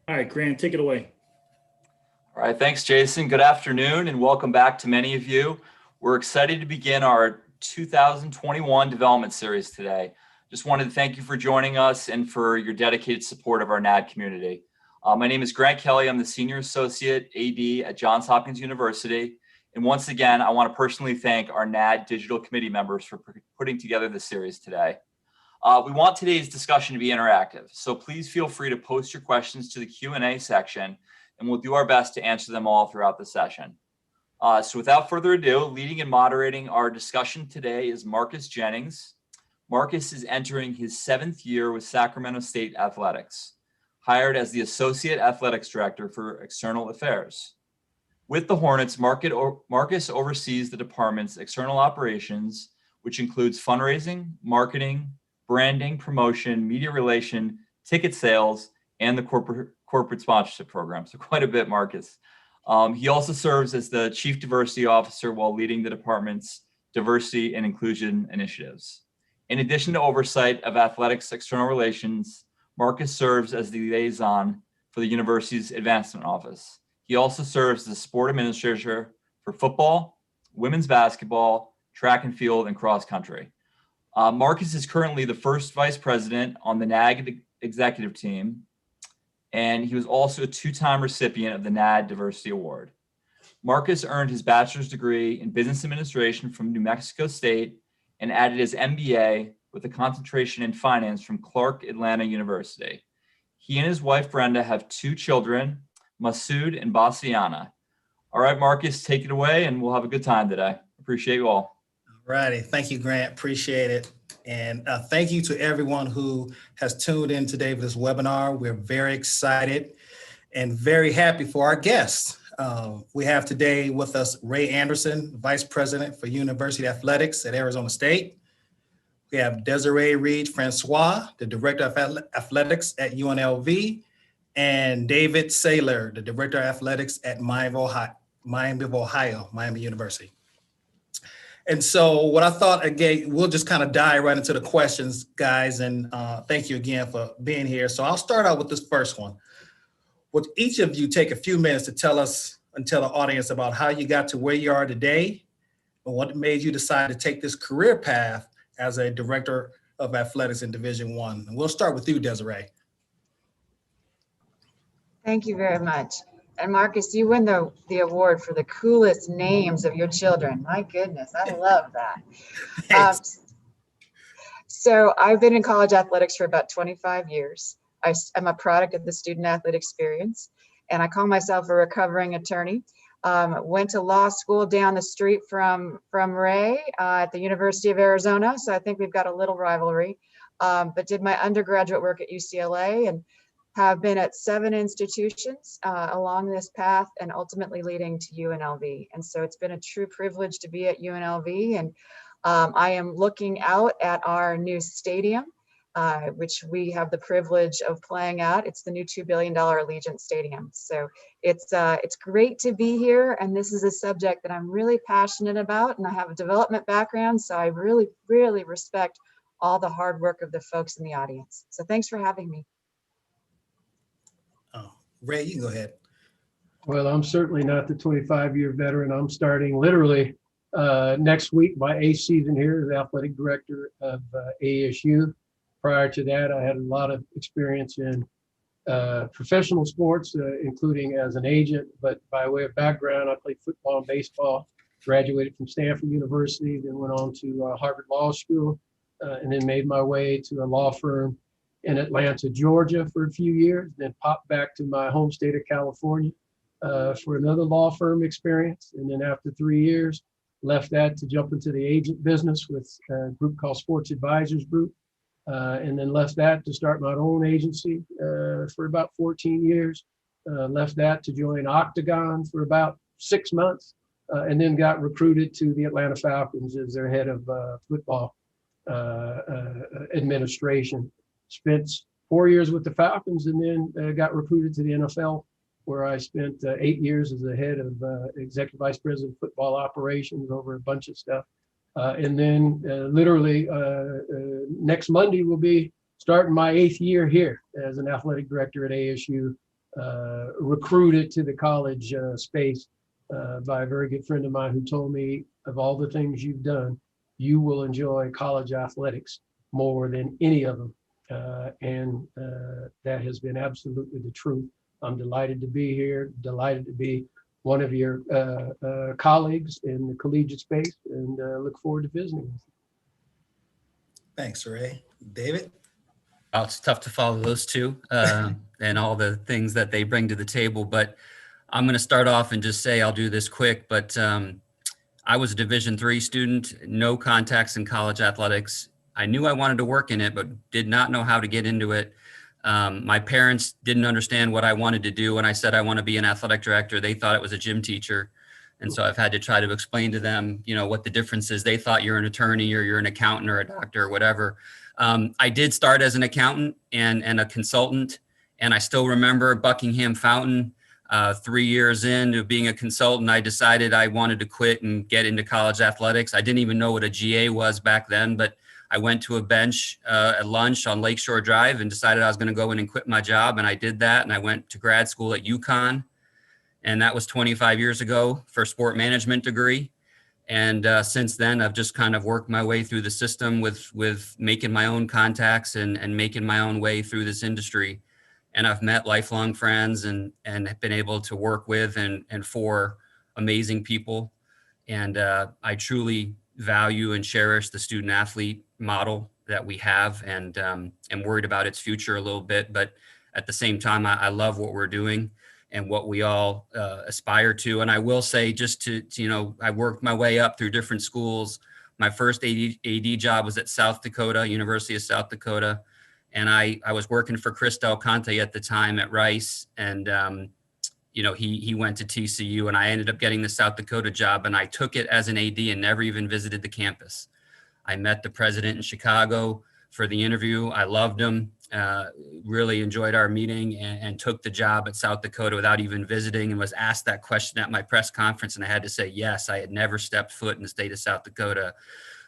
All right, Grant, take it away. All right, thanks, Jason. Good afternoon and welcome back to many of you. We're excited to begin our 2021 development series today. Just wanted to thank you for joining us and for your dedicated support of our NAD community. My name is Grant Kelly. I'm the Senior Associate AD at Johns Hopkins University. And once again, I want to personally thank our NAD Digital Committee members for putting together this series today. We want today's discussion to be interactive, so please feel free to post your questions to the Q&A section, and we'll do our best to answer them all throughout the session. So without further ado, leading and moderating our discussion today is Marcus Jennings. Marcus is entering his 7th year with Sacramento State Athletics, hired as the Associate Athletics Director for External Affairs. With the Hornets, Marcus oversees the department's external operations, which includes fundraising, marketing, branding, promotion, media relation, ticket sales, and the corporate sponsorship program. So quite a bit, Marcus. He also serves as the Chief Diversity Officer while leading the department's diversity and inclusion initiatives. In addition to oversight of athletics external relations, Marcus serves as the liaison for the university's advancement office. He also serves as the sport administrator for football, women's basketball, track and field, and cross country. Marcus is currently the first vice president on the NAD executive team, and he was also a 2-time recipient of the NAD Diversity Award. Marcus earned his bachelor's degree in business administration from New Mexico State and added his MBA with a concentration in finance from Clark Atlanta University. He and his wife, Brenda, have 2 children, Masood and Bassiana. All right, Marcus, take it away, and we'll have a good time today. Appreciate you all. Righty. Thank you, Grant. Appreciate it. And thank you to everyone who has tuned in today for this webinar. We're very excited and very happy for our guests. We have today with us Ray Anderson, Vice President for University Athletics at Arizona State. We have Desiree Reed Francois, the Director of Athletics at UNLV, and David Saylor, the Director of Athletics at Miami University. And so what I thought, again, we'll just kind of dive right into the questions, guys, and thank you again for being here. So I'll start out with this first one. Would each of you take a few minutes to tell us and tell the audience about how you got to where you are today and what made you decide to take this career path as a Director of Athletics in Division I? And we'll start with you, Desiree. Thank you very much. And Marcus, you win the award for the coolest names of your children. My goodness, I love that. So I've been in college athletics for about 25 years. I'm a product of the student athlete experience, and I call myself a recovering attorney. Went to law school down the street from Ray at the University of Arizona, so I think we've got a little rivalry. But did my undergraduate work at UCLA and have been at 7 institutions along this path and ultimately leading to UNLV. And so it's been a true privilege to be at UNLV. And I am looking out at our new stadium, which we have the privilege of playing at. It's the new $2 billion Allegiant Stadium. So it's great to be here. And this is a subject that I'm really passionate about. And I have a development background. So I really, really respect all the hard work of the folks in the audience. So thanks for having me. Ray, you can go ahead. Well, I'm certainly not the 25-year veteran. I'm starting literally next week my 8th season here as athletic director of ASU. Prior to that, I had a lot of experience in professional sports, including as an agent. But by way of background, I played football and baseball, graduated from Stanford University, then went on to Harvard Law School, and then made my way to a law firm in Atlanta, Georgia for a few years, then popped back to my home state of California for another law firm experience. And then after 3 years, left that to jump into the agent business with a group called Sports Advisors Group. And then left that to start my own agency for about 14 years. Left that to join Octagon for about 6 months, and then got recruited to the Atlanta Falcons as their head of football administration. Spent 4 years with the Falcons and then got recruited to the NFL, where I spent 8 years as the head of executive vice president of football operations over a bunch of stuff. And then literally next Monday will be starting my 8th year here as an athletic director at ASU, recruited to the college space by a very good friend of mine who told me, of all the things you've done, you will enjoy college athletics more than any of them. And that has been absolutely the truth. I'm delighted to be here, delighted to be one of your colleagues in the collegiate space, and look forward to visiting with you. Thanks, Ray. David? Oh, it's tough to follow those two and all the things that they bring to the table. But I'm going to start off and just say I'll do this quick. But I was a Division III student, no contacts in college athletics. I knew I wanted to work in it, but did not know how to get into it. My parents didn't understand what I wanted to do. When I said I want to be an athletic director, they thought it was a gym teacher. And so I've had to try to explain to them, you know, what the difference is. They thought you're an attorney or you're an accountant or a doctor or whatever. I did start as an accountant and a consultant, and I still remember Buckingham Fountain. 3 years into being a consultant, I decided I wanted to quit and get into college athletics. I didn't even know what a GA was back then, but I went to a bench at lunch on Lakeshore Drive and decided I was going to go in and quit my job, and I did that. And I went to grad school at UConn, and that was 25 years ago for a sport management degree. And since then, I've just kind of worked my way through the system with making my own contacts and making my own way through this industry. And I've met lifelong friends and have been able to work with and for amazing people. And I truly value and cherish the student athlete model that we have, and am worried about its future a little bit. But at the same time, I love what we're doing and what we all aspire to. And I will say, just to you know, I worked my way up through different schools. My first AD job was at South Dakota, University of South Dakota. And I was working for Chris Del Conte at the time at Rice. And, you know, he went to TCU, and I ended up getting the South Dakota job, and I took it as an AD and never even visited the campus. I met the president in Chicago for the interview. I loved him, really enjoyed our meeting, and took the job at South Dakota without even visiting, and was asked that question at my press conference. And I had to say, yes, I had never stepped foot in the state of South Dakota,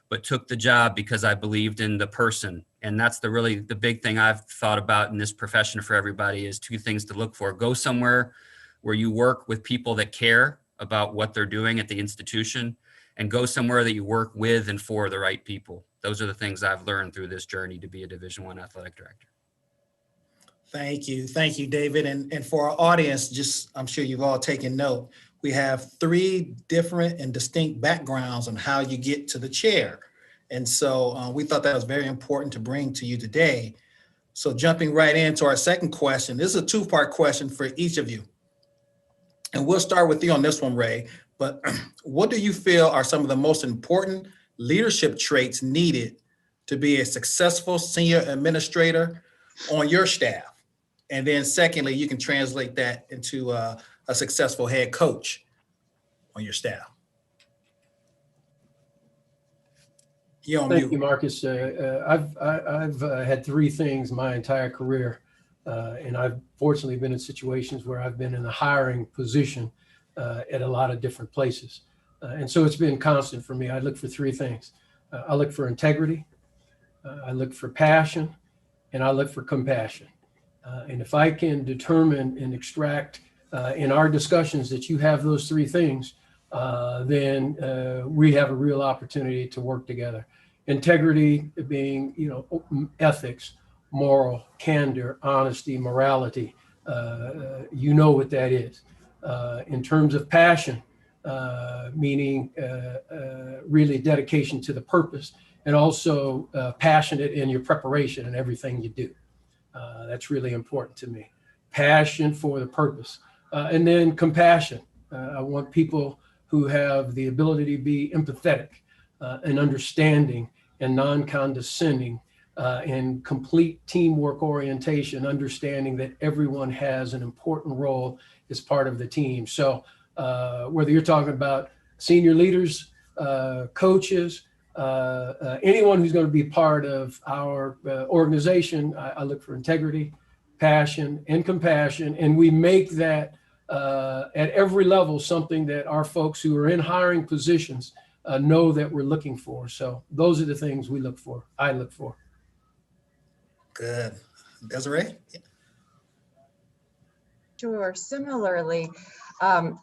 but took the job because I believed in the person. And that's the big thing I've thought about in this profession for everybody is two things to look for. Go somewhere where you work with people that care about what they're doing at the institution, and go somewhere that you work with and for the right people. Those are the things I've learned through this journey to be a Division I athletic director. Thank you, David. And for our audience, just I'm sure you've all taken note, we have 3 different and distinct backgrounds on how you get to the chair. And so we thought that was very important to bring to you today. So jumping right into our second question, this is a 2-part question for each of you. And we'll start with you on this one, Ray. But what do you feel are some of the most important leadership traits needed to be a successful senior administrator on your staff? And then secondly, you can translate that into a successful head coach on your staff. Thank you, Marcus. I've had 3 things my entire career, and I've fortunately been in situations where I've been in a hiring position at a lot of different places. And so it's been constant for me. I look for 3 things. I look for integrity, I look for passion, and I look for compassion. And if I can determine and extract in our discussions that you have those 3 things, then we have a real opportunity to work together. Integrity being, you know, ethics, moral, candor, honesty, morality. You know what that is. In terms of passion, meaning really dedication to the purpose, and also passionate in your preparation and everything you do. That's really important to me. Passion for the purpose. And then compassion. I want people who have the ability to be empathetic and understanding and non-condescending and complete teamwork orientation, understanding that everyone has an important role as part of the team. So whether you're talking about senior leaders, coaches, anyone who's going to be part of our organization, I look for integrity, passion, and compassion. And we make that at every level something that our folks who are in hiring positions know that we're looking for. So those are the things we look for, I look for. Good. Desiree? Sure. Similarly,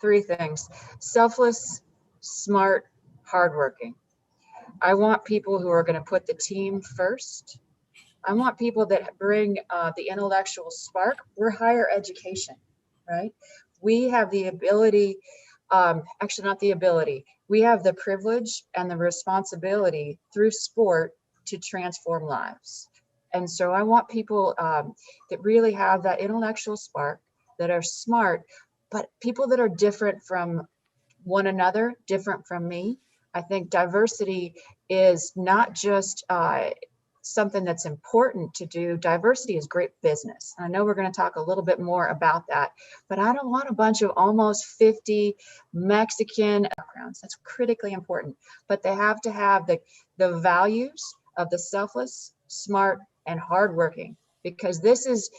three things: selfless, smart, hardworking. I want people who are going to put the team first. I want people that bring the intellectual spark. We're higher education, right? We have the ability, actually not the ability, we have the privilege and the responsibility through sport to transform lives. And so I want people that really have that intellectual spark, that are smart, but people that are different from one another, different from me. I think diversity is not just something that's important to do. Diversity is great business. I know we're going to talk a little bit more about that, but I don't want a bunch of almost 50 Mexican backgrounds. That's critically important, but they have to have the values of the selfless, smart, and hardworking, because this is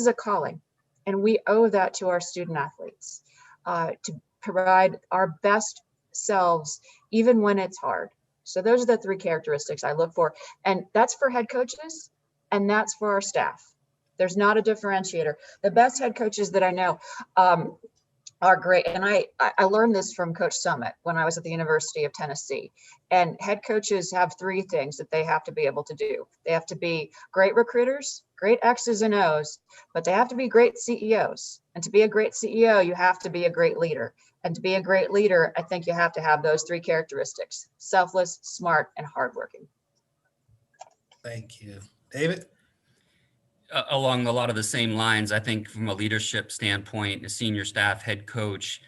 a calling, and we owe that to our student athletes to provide our best selves, even when it's hard. So those are the three characteristics I look for. And that's for head coaches, and that's for our staff. There's not a differentiator. The best head coaches that I know are great. And I learned this from Coach Summit when I was at the University of Tennessee. And head coaches have three things that they have to be able to do. They have to be great recruiters, great X's and O's, but they have to be great CEOs. And to be a great CEO, you have to be a great leader. And to be a great leader, I think you have to have those three characteristics: selfless, smart, and hardworking. Thank you. David? Along a lot of the same lines, I think from a leadership standpoint, a senior staff, head coach,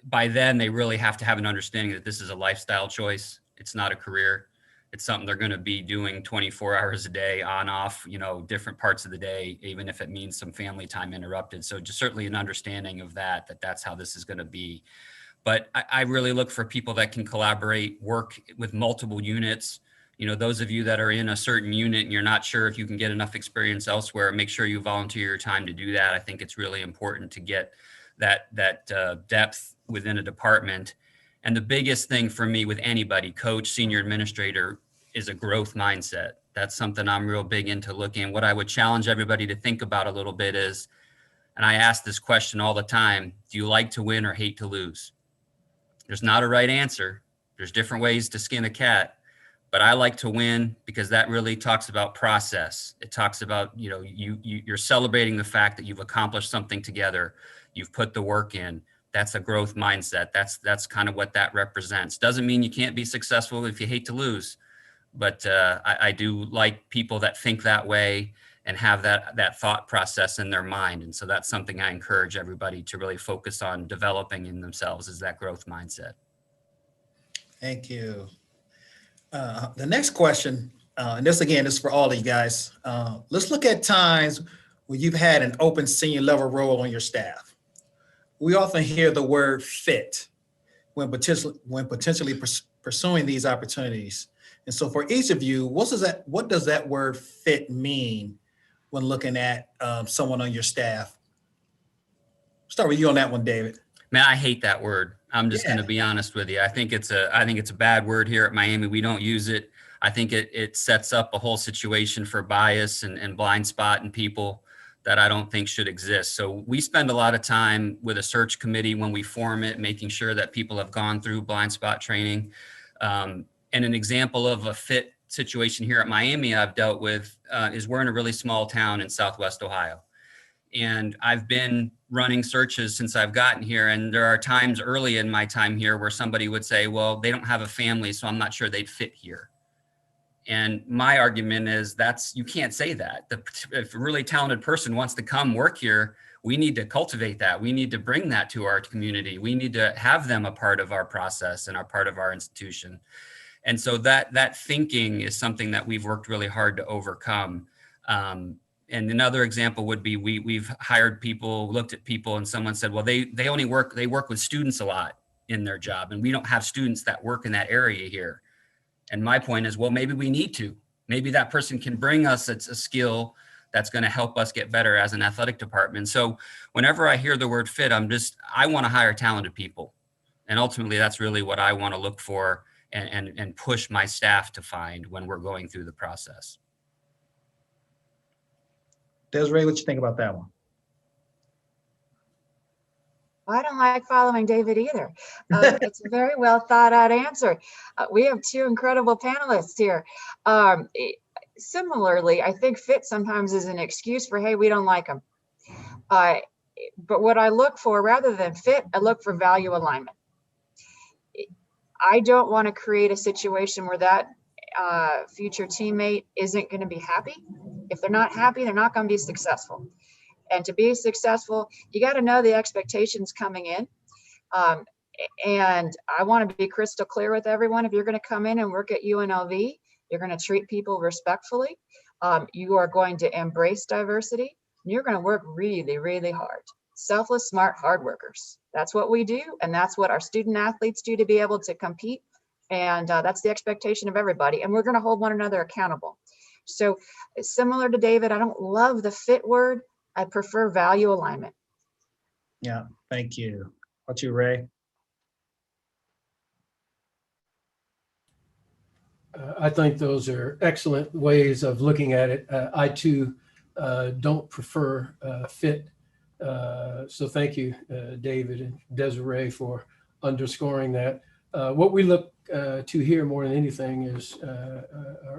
by then they really have to have an understanding that this is a lifestyle choice. It's not a career. It's something they're going to be doing 24 hours a day, on, off, different parts of the day, even if it means some family time interrupted. So just certainly an understanding of that's how this is going to be. But I really look for people that can collaborate, work with multiple units. Those of you that are in a certain unit and you're not sure if you can get enough experience elsewhere, make sure you volunteer your time to do that. I think it's really important to get that depth within a department. And the biggest thing for me with anybody, coach, senior administrator, is a growth mindset. That's something I'm real big into looking. What I would challenge everybody to think about a little bit is, and I ask this question all the time, do you like to win or hate to lose? There's not a right answer. There's different ways to skin a cat. But I like to win because that really talks about process. It talks about, you're celebrating the fact that you've accomplished something together. You've put the work in. That's a growth mindset. That's kind of what that represents. Doesn't mean you can't be successful if you hate to lose. But I do like people that think that way and have that thought process in their mind. And so that's something I encourage everybody to really focus on developing in themselves, is that growth mindset. Thank you. The next question, and this again is for all of you guys. Let's look at times where you've had an open senior level role on your staff. We often hear the word fit when potentially pursuing these opportunities. And so for each of you, what does that word fit mean when looking at someone on your staff? Start with you on that one, David. Man, I hate that word. I'm just going to be honest with you. I think it's a bad word here at Miami. We don't use it. I think it sets up a whole situation for bias and blind spot in people that I don't think should exist. So we spend a lot of time with a search committee when we form it, making sure that people have gone through blind spot training. And an example of a fit situation here at Miami I've dealt with is we're in a really small town in Southwest Ohio. And I've been running searches since I've gotten here. And there are times early in my time here where somebody would say, well, they don't have a family, so I'm not sure they'd fit here. And my argument is you can't say that. If a really talented person wants to come work here, we need to cultivate that. We need to bring that to our community. We need to have them a part of our process and a part of our institution. And so that thinking is something that we've worked really hard to overcome. And another example would be we've hired people, looked at people, and someone said, well, they work with students a lot in their job, and we don't have students that work in that area here. And my point is, well, maybe we need to. Maybe that person can bring us a skill that's going to help us get better as an athletic department. So whenever I hear the word fit, I want to hire talented people. And ultimately, that's really what I want to look for and push my staff to find when we're going through the process. Desiree, what you think about that one? I don't like following David either. It's a very well thought out answer. We have two incredible panelists here. Similarly, I think fit sometimes is an excuse for, hey, we don't like them. But what I look for, rather than fit, I look for value alignment. I don't want to create a situation where that future teammate isn't going to be happy. If they're not happy, they're not going to be successful. And to be successful, you got to know the expectations coming in. And I want to be crystal clear with everyone. If you're going to come in and work at UNLV, you're going to treat people respectfully. You are going to embrace diversity. And you're going to work really, really hard. Selfless, smart, hard workers. That's what we do. And that's what our student athletes do to be able to compete. And that's the expectation of everybody. And we're going to hold one another accountable. So similar to David, I don't love the fit word. I prefer value alignment. Yeah, thank you. What about you, Ray? I think those are excellent ways of looking at it. I too don't prefer fit. So thank you, David and Desiree, for underscoring that. What we look to here more than anything is,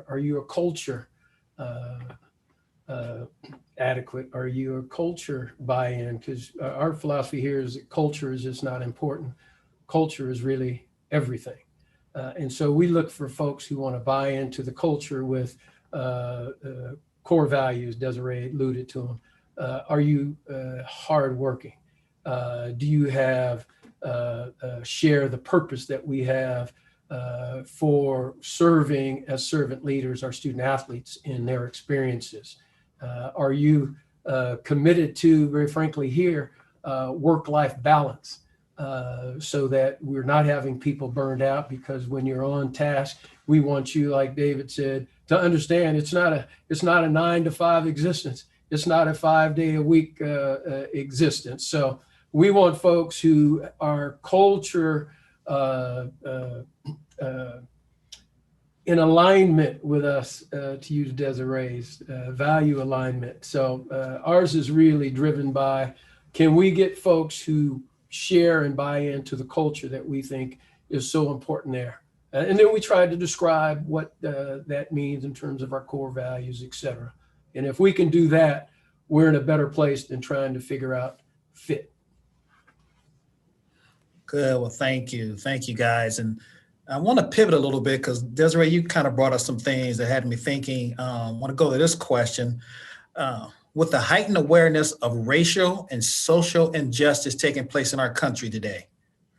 are you a culture adequate? Are you a culture buy-in? Because our philosophy here is that culture is just not important. Culture is really everything. And so we look for folks who want to buy into the culture with core values. Desiree alluded to them. Are you hardworking? Do you have share the purpose that we have for serving as servant leaders, our student athletes in their experiences? Are you committed to, very frankly here, work-life balance? So that we're not having people burned out, because when you're on task, we want you, like David said, to understand it's not a 9-to-5 existence. It's not a 5-day-a-week existence. So we want folks who are culture in alignment with us, to use Desiree's value alignment. So ours is really driven by, can we get folks who share and buy into the culture that we think is so important there. And then we try to describe what that means in terms of our core values, et cetera. And if we can do that, we're in a better place than trying to figure out fit. Good. Well, thank you. Thank you, guys. And I want to pivot a little bit because Desiree, you kind of brought us some things that had me thinking. I want to go to this question. With the heightened awareness of racial and social injustice taking place in our country today,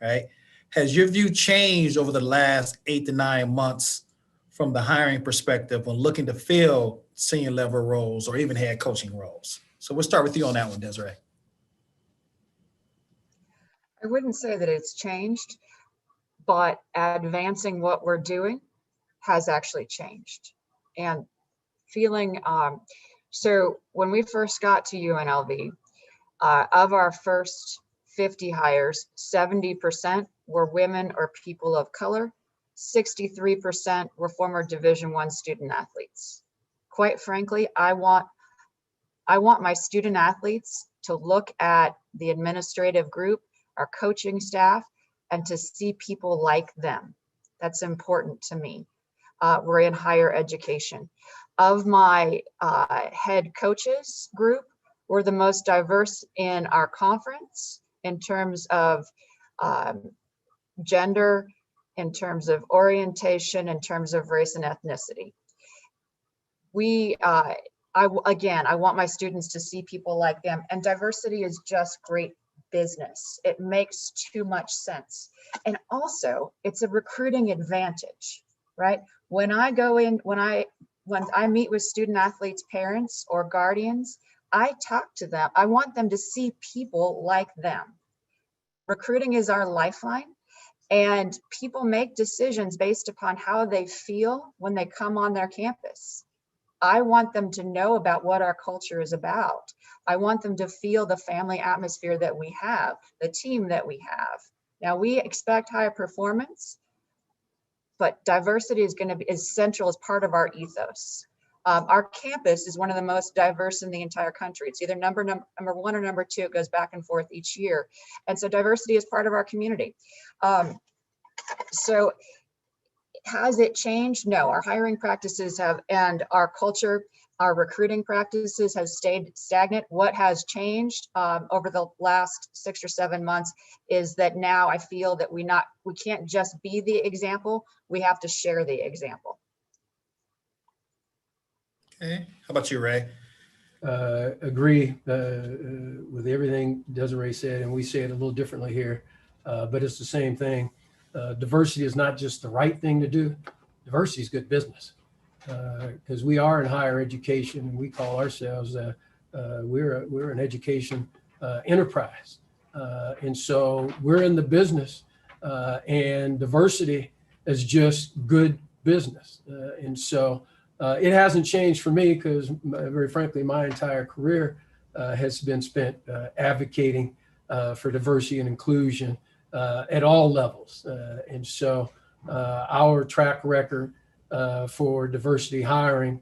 right? Has your view changed over the last 8 to 9 months from the hiring perspective when looking to fill senior level roles or even head coaching roles? So we'll start with you on that one, Desiree. I wouldn't say that it's changed, but advancing what we're doing has actually changed. And feeling, so when we first got to UNLV, of our first 50 hires, 70% were women or people of color, 63% were former Division I student athletes. Quite frankly, I want my student athletes to look at the administrative group, our coaching staff, and to see people like them. That's important to me. We're in higher education. Of my head coaches group, we're the most diverse in our conference in terms of gender, in terms of orientation, in terms of race and ethnicity. I want my students to see people like them, and diversity is just great business. It makes too much sense. And also it's a recruiting advantage, right? When I meet with student athletes, parents or guardians, I talk to them. I want them to see people like them. Recruiting is our lifeline, and people make decisions based upon how they feel when they come on their campus. I want them to know about what our culture is about. I want them to feel the family atmosphere that we have, the team that we have. Now, we expect higher performance, but diversity is going to be essential as part of our ethos. Our campus is one of the most diverse in the entire country. It's either number one or number two. It goes back and forth each year. And so diversity is part of our community. So has it changed? No, our hiring practices have, and our culture, our recruiting practices have stayed stagnant. What has changed over the last 6 or 7 months is that now I feel that we can't just be the example, we have to share the example. Okay, how about you, Ray? Agree with everything Desiree said, and we say it a little differently here, but it's the same thing. Diversity is not just the right thing to do. Diversity is good business, because we are in higher education, and we call ourselves we're an education enterprise, and so we're in the business, and diversity is just good business, and so. It hasn't changed for me because, very frankly, my entire career has been spent advocating for diversity and inclusion at all levels. And so our track record for diversity hiring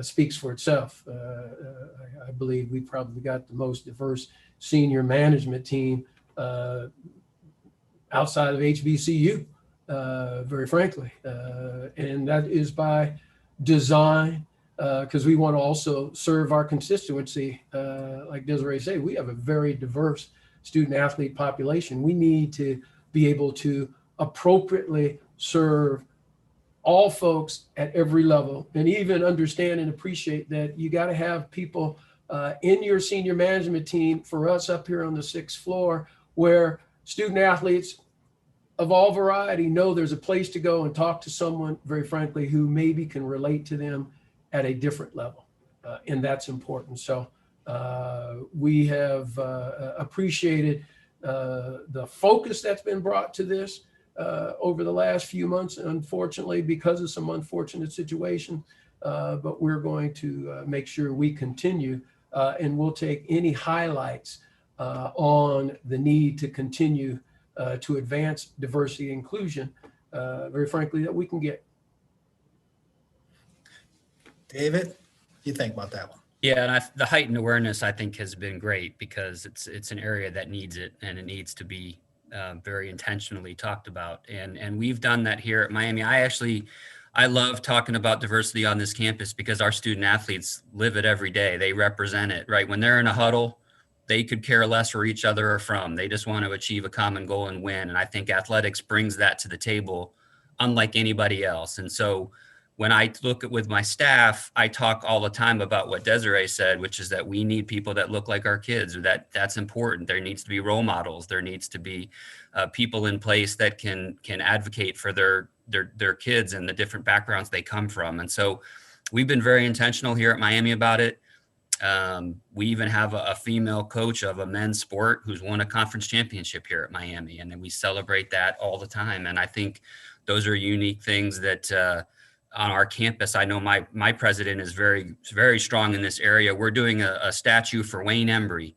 speaks for itself. I believe we probably got the most diverse senior management team outside of HBCU. Very frankly, and that is by design, because we want to also serve our constituency. Like Desiree said, we have a very diverse student athlete population. We need to be able to appropriately serve all folks at every level, and even understand and appreciate that you got to have people in your senior management team, for us up here on the 6th floor, where student athletes of all variety know there's a place to go and talk to someone, very frankly, who maybe can relate to them at a different level. And that's important. So we have appreciated the focus that's been brought to this over the last few months, unfortunately, because of some unfortunate situation. But we're going to make sure we continue, and we'll take any highlights on the need to continue to advance diversity and inclusion, very frankly, that we can get. David, what do you think about that one? Yeah, and the heightened awareness, I think, has been great, because it's an area that needs it, and it needs to be very intentionally talked about. And we've done that here at Miami. I love talking about diversity on this campus because our student athletes live it every day. They represent it, right? When they're in a huddle, they could care less where each other are from. They just want to achieve a common goal and win. And I think athletics brings that to the table unlike anybody else. And so when I look at with my staff, I talk all the time about what Desiree said, which is that we need people that look like our kids. That's important. There needs to be role models. There needs to be people in place that can advocate for their kids and the different backgrounds they come from. And so we've been very intentional here at Miami about it. We even have a female coach of a men's sport who's won a conference championship here at Miami, and then we celebrate that all the time. And I think those are unique things that on our campus, I know my president is very, very strong in this area. We're doing a statue for Wayne Embry,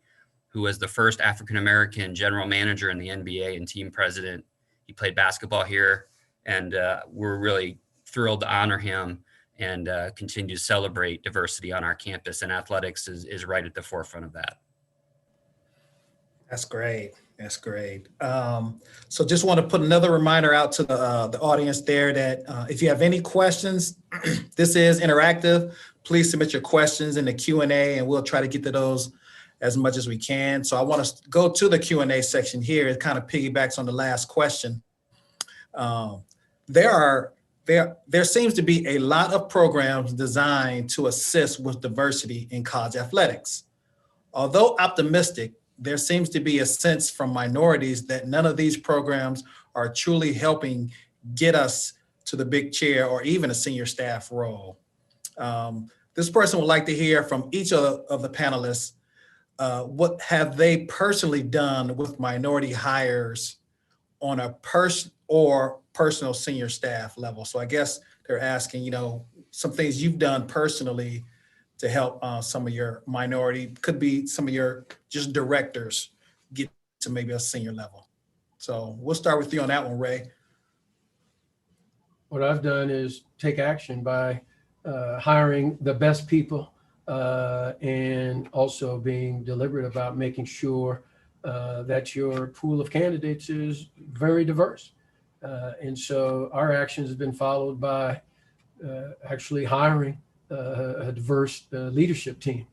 who was the first African-American general manager in the NBA and team president. He played basketball here, and we're really thrilled to honor him and continue to celebrate diversity on our campus. And athletics is right at the forefront of that. That's great. That's great. So just want to put another reminder out to the audience there that if you have any questions, this is interactive. Please submit your questions in the Q&A, and we'll try to get to those as much as we can. So I want to go to the Q&A section here. It kind of piggybacks on the last question. There seems to be a lot of programs designed to assist with diversity in college athletics. Although optimistic, there seems to be a sense from minorities that none of these programs are truly helping get us to the big chair or even a senior staff role. This person would like to hear from each of the panelists. What have they personally done with minority hires on a personal senior staff level? So I guess they're asking, some things you've done personally to help some of your minority, could be some of your just directors get to maybe a senior level. So we'll start with you on that one, Ray. What I've done is take action by hiring the best people, and also being deliberate about making sure that your pool of candidates is very diverse. And so our actions have been followed by actually hiring a diverse leadership team.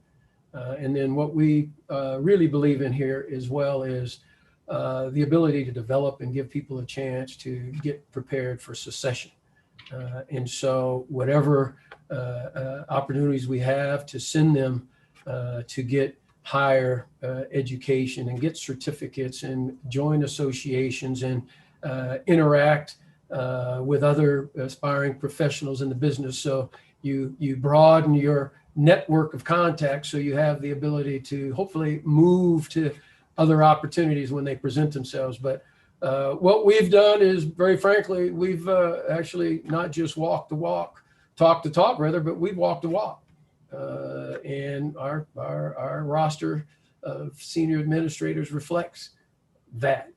And then what we really believe in here as well is the ability to develop and give people a chance to get prepared for succession. And so whatever opportunities we have to send them to get higher education and get certificates and join associations and interact with other aspiring professionals in the business. So you broaden your network of contacts, so you have the ability to hopefully move to other opportunities when they present themselves. But what we've done is, very frankly, we've actually not just walked the walk, talked the talk rather, but we've walked the walk. And our roster of senior administrators reflects that.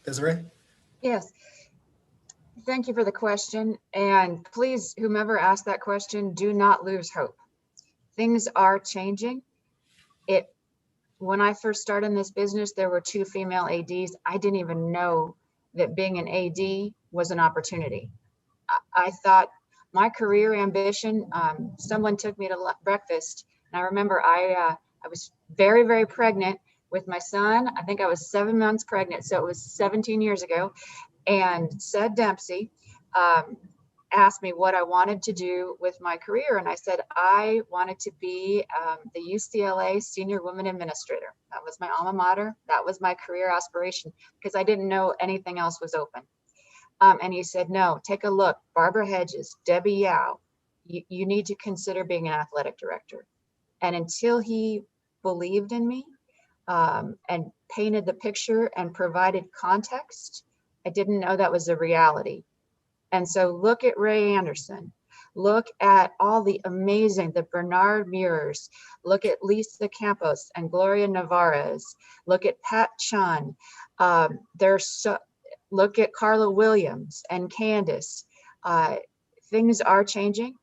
Desiree? Yes. Thank you for the question. And please, whomever asked that question, do not lose hope. Things are changing. When I first started in this business, there were 2 female ADs. I didn't even know that being an AD was an opportunity. I thought my career ambition, someone took me to breakfast, and I remember I was very, very pregnant with my son. I think I was 7 months pregnant, so it was 17 years ago. And Sed Dempsey asked me what I wanted to do with my career. And I said, I wanted to be the UCLA Senior Women Administrator. That was my alma mater. That was my career aspiration, because I didn't know anything else was open. And he said, no, take a look. Barbara Hedges, Debbie Yao, you need to consider being an athletic director. And until he believed in me and painted the picture and provided context, I didn't know that was a reality. And so look at Ray Anderson, look at all the Bernard Muirs, look at Lisa Campos and Gloria Navarez, look at Pat Chun, look at Carla Williams and Candace. Things are changing,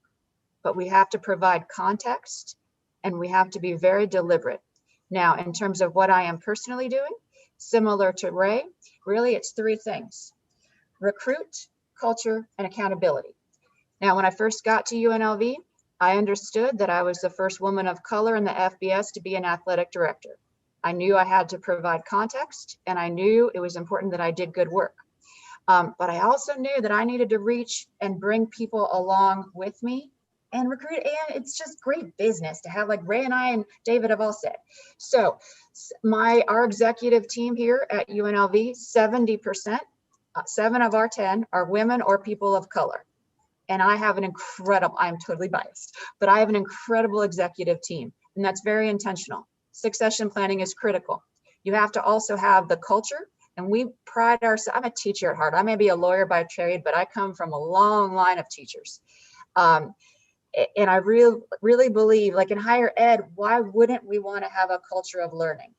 but we have to provide context and we have to be very deliberate. Now, in terms of what I am personally doing, similar to Ray, really it's 3 things: recruit, culture, and accountability. Now, when I first got to UNLV, I understood that I was the first woman of color in the FBS to be an athletic director. I knew I had to provide context, and I knew it was important that I did good work. But I also knew that I needed to reach and bring people along with me and recruit. And it's just great business to have, like Ray and I and David have all said. So our executive team here at UNLV, 70%, 7 of our 10 are women or people of color. And I have I'm totally biased, but I have an incredible executive team, and that's very intentional. Succession planning is critical. You have to also have the culture, and we pride ourselves. I'm a teacher at heart. I may be a lawyer by trade, but I come from a long line of teachers. And I really believe, like in higher ed, why wouldn't we want to have a culture of learning?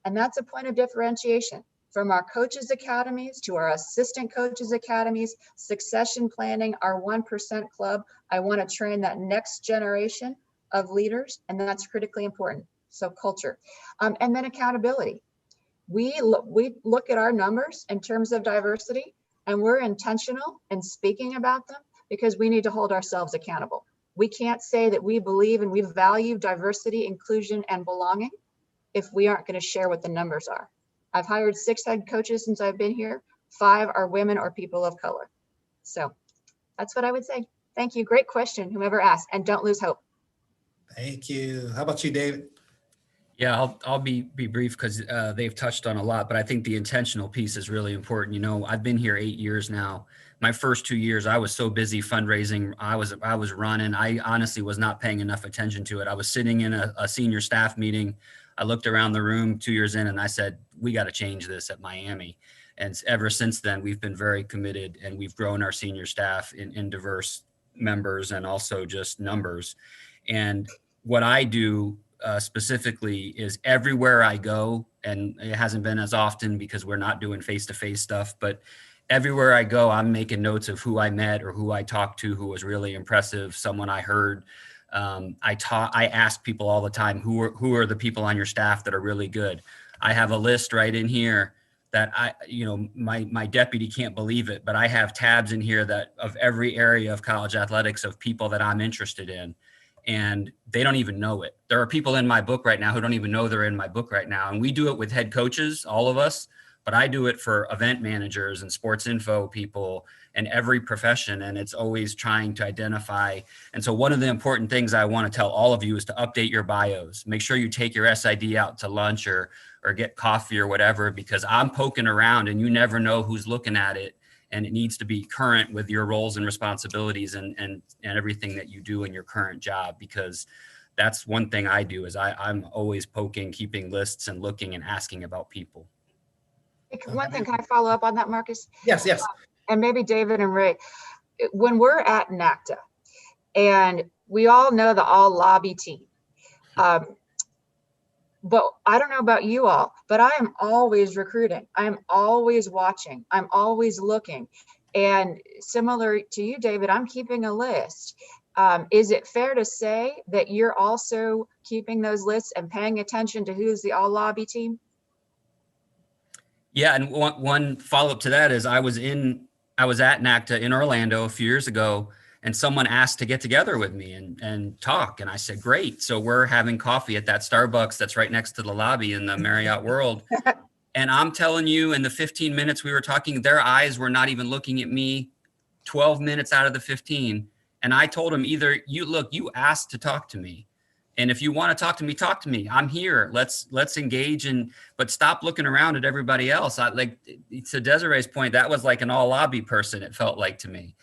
And that's a point of differentiation. From our coaches academies to our assistant coaches academies, succession planning, our 1% club, I want to train that next generation of leaders, and that's critically important. So culture, and then accountability. We look at our numbers in terms of diversity, and we're intentional in speaking about them because we need to hold ourselves accountable. We can't say that we believe and we value diversity, inclusion, and belonging if we aren't going to share what the numbers are. I've hired 6 head coaches since I've been here. 5 are women or people of color. So that's what I would say. Thank you. Great question, whoever asked, and don't lose hope. Thank you. How about you, David? Yeah, I'll be brief because they've touched on a lot, but I think the intentional piece is really important. You know, I've been here 8 years now. My first 2 years, I was so busy fundraising. I was running. I honestly was not paying enough attention to it. I was sitting in a senior staff meeting. I looked around the room 2 years in and I said, we got to change this at Miami. And ever since then, we've been very committed, and we've grown our senior staff in diverse members and also just numbers. And what I do specifically is everywhere I go, and it hasn't been as often because we're not doing face-to-face stuff, but everywhere I go, I'm making notes of who I met or who I talked to, who was really impressive, someone I heard. I ask people all the time, who are the people on your staff that are really good? I have a list right in here that my deputy can't believe it, but I have tabs in here that of every area of college athletics of people that I'm interested in, and they don't even know it. There are people in my book right now who don't even know they're in my book right now. And we do it with head coaches, all of us, but I do it for event managers and sports info people and every profession. And it's always trying to identify. And so one of the important things I want to tell all of you is to update your bios. Make sure you take your SID out to lunch or get coffee or whatever, because I'm poking around and you never know who's looking at it. And it needs to be current with your roles and responsibilities and everything that you do in your current job, because that's one thing I do is I'm always poking, keeping lists and looking and asking about people. One thing, can I follow up on that, Marcus? Yes, yes. And maybe David and Ray, when we're at NACTA, and we all know the all lobby team, but I don't know about you all, but I am always recruiting. I'm always watching. I'm always looking. And similar to you, David, I'm keeping a list. Is it fair to say that you're also keeping those lists and paying attention to who's the all lobby team? Yeah, and one follow-up to that is I was at NACTA in Orlando a few years ago, and someone asked to get together with me and talk. And I said, great. So we're having coffee at that Starbucks that's right next to the lobby in the Marriott World. And I'm telling you, in the 15 minutes we were talking, their eyes were not even looking at me 12 minutes out of the 15. And I told them, either you asked to talk to me. And if you want to talk to me. I'm here. Let's engage, but stop looking around at everybody else. To Desiree's point, that was like an all lobby person. It felt like to me.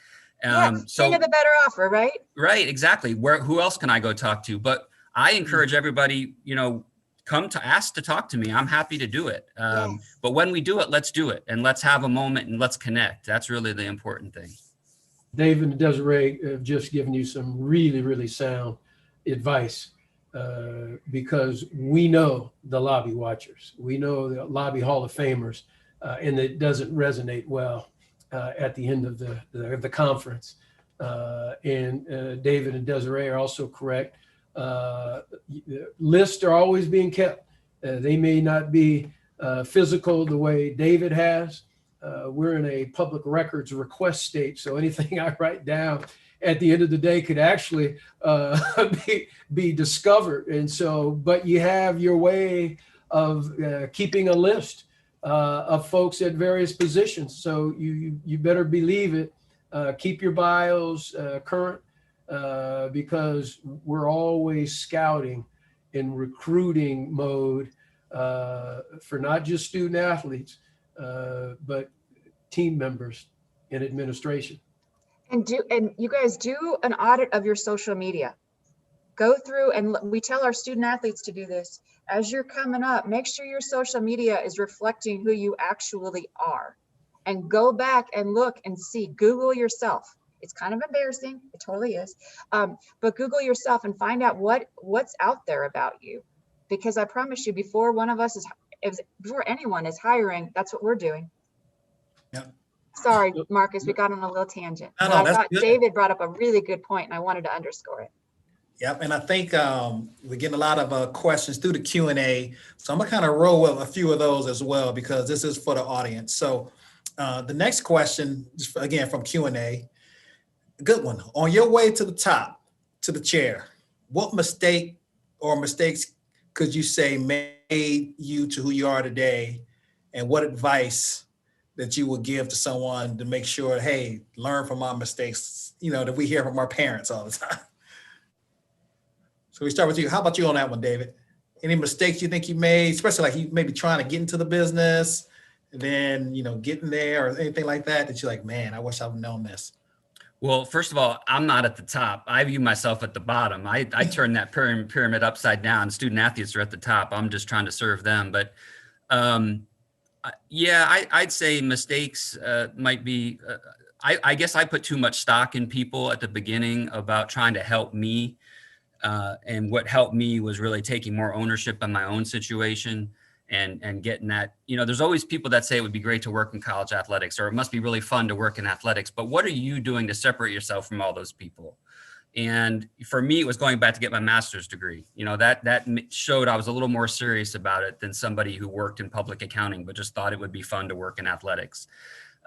King of the better offer, right? Right, exactly. Who else can I go talk to? But I encourage everybody, come to ask to talk to me. I'm happy to do it. Yes. But when we do it, let's do it and let's have a moment and let's connect. That's really the important thing. David and Desiree have just given you some really, really sound advice. Because we know the lobby watchers, we know the lobby Hall of Famers, and it doesn't resonate well at the end of the conference. And David and Desiree are also correct. Lists are always being kept. They may not be physical the way David has. We're in a public records request state, so anything I write down at the end of the day could actually be discovered. And so, but you have your way of keeping a list of folks at various positions. So you better believe it. Keep your bios current because we're always scouting in recruiting mode for not just student athletes, but team members in administration. And you guys do an audit of your social media. Go through, and we tell our student athletes to do this. As you're coming up, make sure your social media is reflecting who you actually are. And go back and look and see, Google yourself. It's kind of embarrassing, it totally is. But Google yourself and find out what's out there about you. Because I promise you, before anyone is hiring, that's what we're doing. Yeah. Sorry, Marcus, we got on a little tangent. No, But I that's thought good. David brought up a really good point, and I wanted to underscore it. Yep, and I think we're getting a lot of questions through the Q&A. So I'm gonna kind of roll with a few of those as well, because this is for the audience. So the next question, again, from Q&A, good one. On your way to the top, to the chair, what mistake or mistakes could you say made you to who you are today? And what advice that you would give to someone to make sure, hey, learn from my mistakes, that we hear from our parents all the time? So we start with you. How about you on that one, David? Any mistakes you think you made, especially like you maybe trying to get into the business and then, getting there or anything like that you're like, man, I wish I've known this? Well, first of all, I'm not at the top. I view myself at the bottom. I turn that pyramid upside down. Student athletes are at the top. I'm just trying to serve them. But I'd say mistakes might be, I guess I put too much stock in people at the beginning about trying to help me. And what helped me was really taking more ownership on my own situation and getting that, there's always people that say it would be great to work in college athletics, or it must be really fun to work in athletics, but what are you doing to separate yourself from all those people? And for me, it was going back to get my master's degree. That showed I was a little more serious about it than somebody who worked in public accounting, but just thought it would be fun to work in athletics.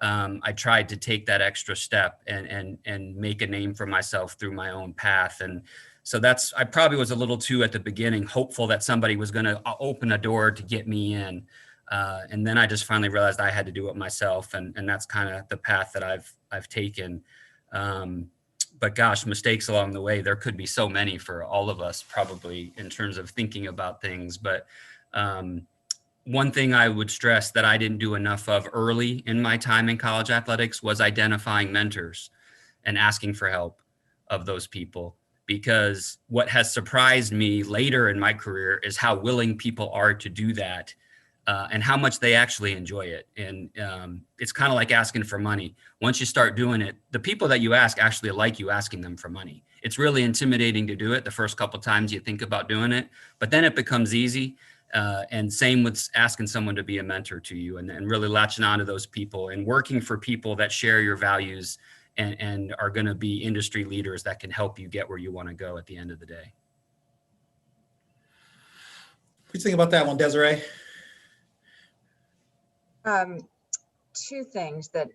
I tried to take that extra step and make a name for myself through my own path. And so I probably was a little too at the beginning, hopeful that somebody was going to open a door to get me in. And then I just finally realized I had to do it myself. And that's kind of the path that I've taken. But gosh, mistakes along the way, there could be so many for all of us probably in terms of thinking about things. But one thing I would stress that I didn't do enough of early in my time in college athletics was identifying mentors and asking for help of those people. Because what has surprised me later in my career is how willing people are to do that and how much they actually enjoy it. And it's kind of like asking for money. Once you start doing it, the people that you ask actually like you asking them for money. It's really intimidating to do it the first couple of times you think about doing it, but then it becomes easy. And same with asking someone to be a mentor to you and really latching on to those people and working for people that share your values and are going to be industry leaders that can help you get where you want to go at the end of the day. What do you think about that one, Desiree? Two things that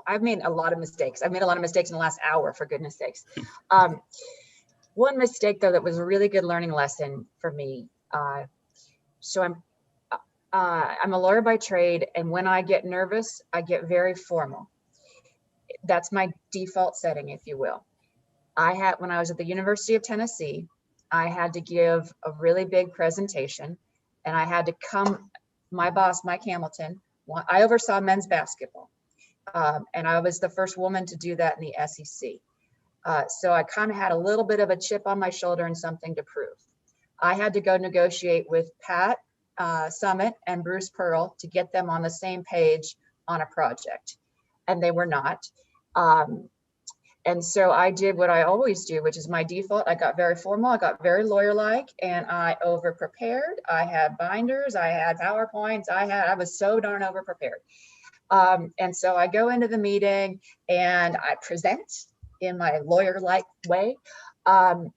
I've made a lot of mistakes. I've made a lot of mistakes in the last hour, for goodness sakes. One mistake though, that was a really good learning lesson for me. So I'm a lawyer by trade. And when I get nervous, I get very formal. That's my default setting, if you will. When I was at the University of Tennessee, I had to give a really big presentation and I had to my boss, Mike Hamilton, I oversaw men's basketball. And I was the first woman to do that in the SEC. So I kind of had a little bit of a chip on my shoulder and something to prove. I had to go negotiate with Pat Summit and Bruce Pearl to get them on the same page on a project. And they were not. And so I did what I always do, which is my default. I got very formal, I got very lawyer-like, and I over-prepared. I had binders, I had PowerPoints, I was so darn over-prepared. And so I go into the meeting and I present in my lawyer-like way. And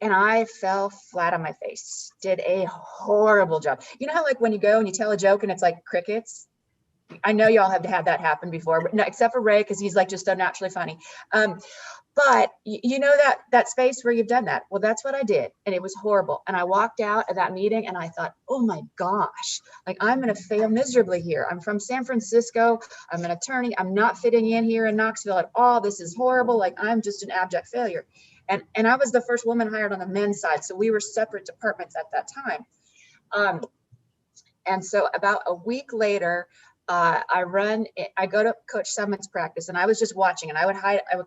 I fell flat on my face, did a horrible job. You know how like when you go and you tell a joke and it's like crickets? I know y'all have had that happen before, but no, except for Ray, because he's like just so naturally funny. But you know that space where you've done that. Well, that's what I did. And it was horrible. And I walked out of that meeting and I thought, oh my gosh, like I'm going to fail miserably here. I'm from San Francisco. I'm an attorney. I'm not fitting in here in Knoxville at all. This is horrible. Like I'm just an abject failure. And I was the first woman hired on the men's side. So we were separate departments at that time. And so about a week later, I go to Coach Summit's practice and I was just watching and I would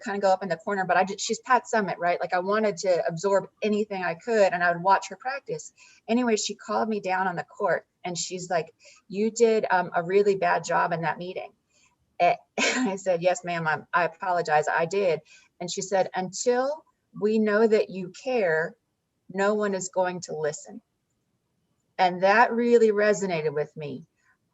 kind of go up in the corner, but she's Pat Summit, right? Like I wanted to absorb anything I could and I would watch her practice. Anyway, she called me down on the court and she's like, you did a really bad job in that meeting. And I said, yes, ma'am, I apologize. I did. And she said, until we know that you care, no one is going to listen. And that really resonated with me.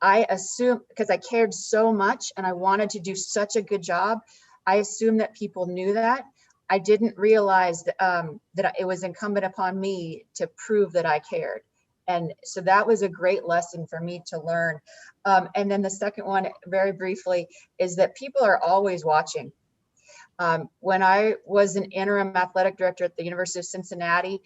I assume, because I cared so much and I wanted to do such a good job, I assumed that people knew that. I didn't realize that it was incumbent upon me to prove that I cared. And so that was a great lesson for me to learn. And then the second one, very briefly, is that people are always watching. When I was an interim athletic director at the University of Cincinnati,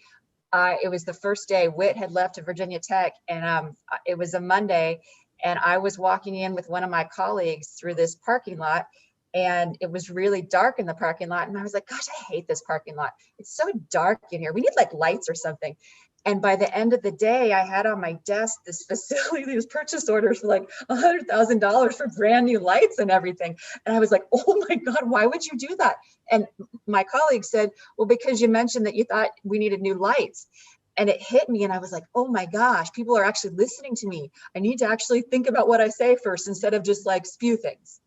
it was the first day Whit had left to Virginia Tech, and it was a Monday. And I was walking in with one of my colleagues through this parking lot and it was really dark in the parking lot. And I was like, gosh, I hate this parking lot. It's so dark in here. We need like lights or something. And by the end of the day, I had on my desk this facility, these purchase orders for like $100,000 for brand new lights and everything. And I was like, oh my God, why would you do that? And my colleague said, well, because you mentioned that you thought we needed new lights. And it hit me and I was like, oh my gosh, people are actually listening to me. I need to actually think about what I say first instead of just like spew things.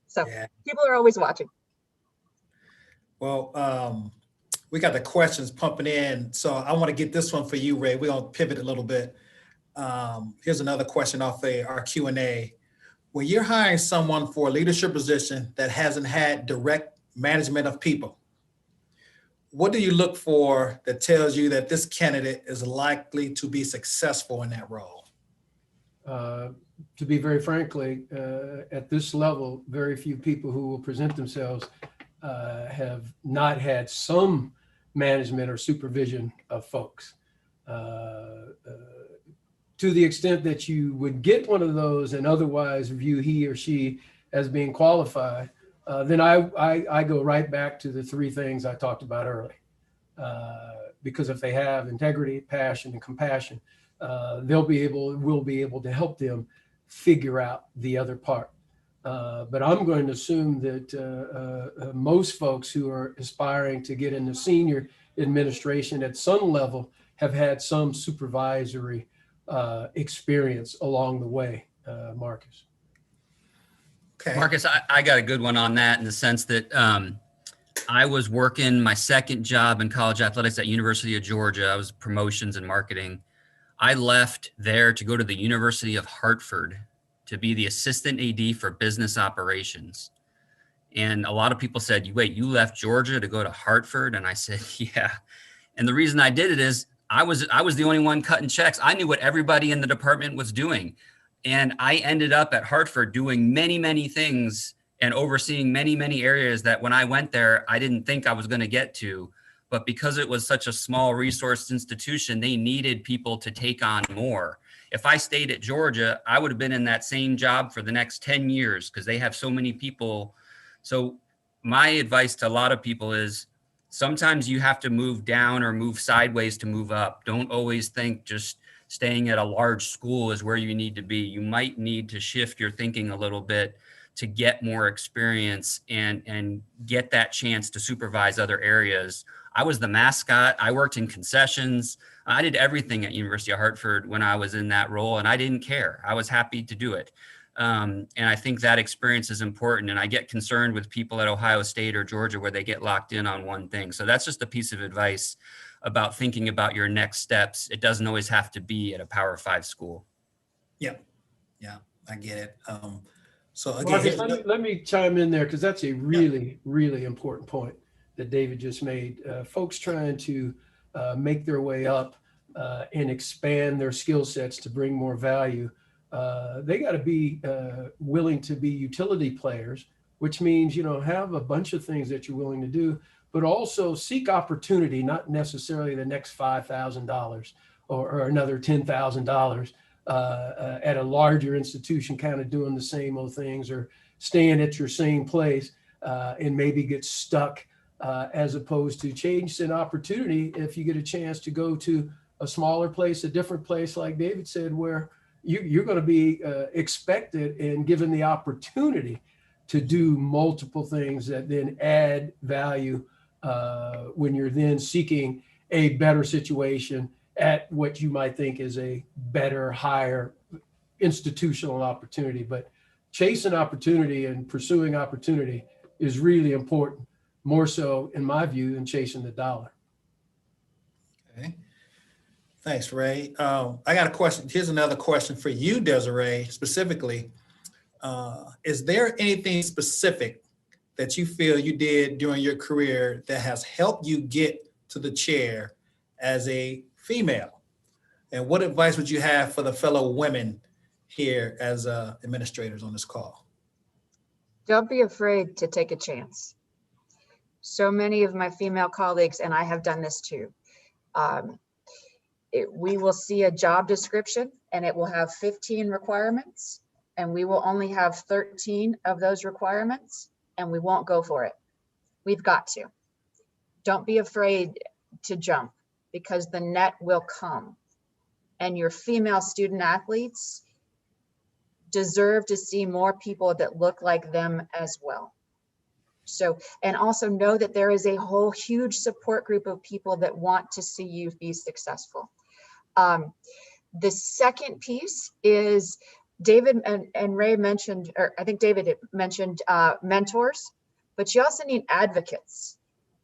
So yeah. People are always watching. Well, we got the questions pumping in. So I want to get this one for you, Ray. We're going to pivot a little bit. Here's another question off our Q&A. When you're hiring someone for a leadership position that hasn't had direct management of people, what do you look for that tells you that this candidate is likely to be successful in that role? To be very frankly, at this level, very few people who will present themselves have not had some management or supervision of folks. To the extent that you would get one of those and otherwise view he or she as being qualified, then I go right back to the three things I talked about early. Because if they have integrity, passion, and compassion, we'll be able to help them figure out the other part. But I'm going to assume that most folks who are aspiring to get into senior administration at some level have had some supervisory experience along the way, Marcus. Okay. Marcus, I got a good one on that in the sense that I was working my second job in college athletics at University of Georgia. I was promotions and marketing. I left there to go to the University of Hartford to be the assistant AD for business operations. And a lot of people said, wait, you left Georgia to go to Hartford? And I said, yeah. And the reason I did it is I was the only one cutting checks. I knew what everybody in the department was doing. And I ended up at Hartford doing many, many things and overseeing many, many areas that when I went there, I didn't think I was going to get to. But because it was such a small resource institution, they needed people to take on more. If I stayed at Georgia, I would have been in that same job for the next 10 years because they have so many people. So my advice to a lot of people is sometimes you have to move down or move sideways to move up. Don't always think just staying at a large school is where you need to be. You might need to shift your thinking a little bit to get more experience and get that chance to supervise other areas. I was the mascot. I worked in concessions. I did everything at University of Hartford when I was in that role, and I didn't care. I was happy to do it. And I think that experience is important. And I get concerned with people at Ohio State or Georgia where they get locked in on one thing. So that's just a piece of advice about thinking about your next steps. It doesn't always have to be at a Power 5 school. Yeah, I get it. So Marcus, again, let me chime in there because that's a really, really important point that David just made. Folks trying to make their way up and expand their skill sets to bring more value. They got to be willing to be utility players, which means, have a bunch of things that you're willing to do, but also seek opportunity, not necessarily the next $5,000 or another $10,000 at a larger institution, kind of doing the same old things or staying at your same place and maybe get stuck as opposed to change an opportunity if you get a chance to go to a smaller place, a different place, like David said, where you're going to be expected and given the opportunity to do multiple things that then add value when you're then seeking a better situation at what you might think is a better, higher institutional opportunity. But chasing opportunity and pursuing opportunity is really important, more so in my view than chasing the dollar. okay. Thanks, Ray. I got a question. Here's another question for you, Desiree, specifically. Is there anything specific that you feel you did during your career that has helped you get to the chair as a female? And what advice would you have for the fellow women here as administrators on this call? Don't be afraid to take a chance. So many of my female colleagues, and I have done this too, we will see a job description and it will have 15 requirements and we will only have 13 of those requirements and we won't go for it. We've got to. Don't be afraid to jump because the net will come and your female student athletes deserve to see more people that look like them as well. So, and also know that there is a whole huge support group of people that want to see you be successful. The second piece is David and Ray mentioned, or I think David mentioned mentors, but you also need advocates.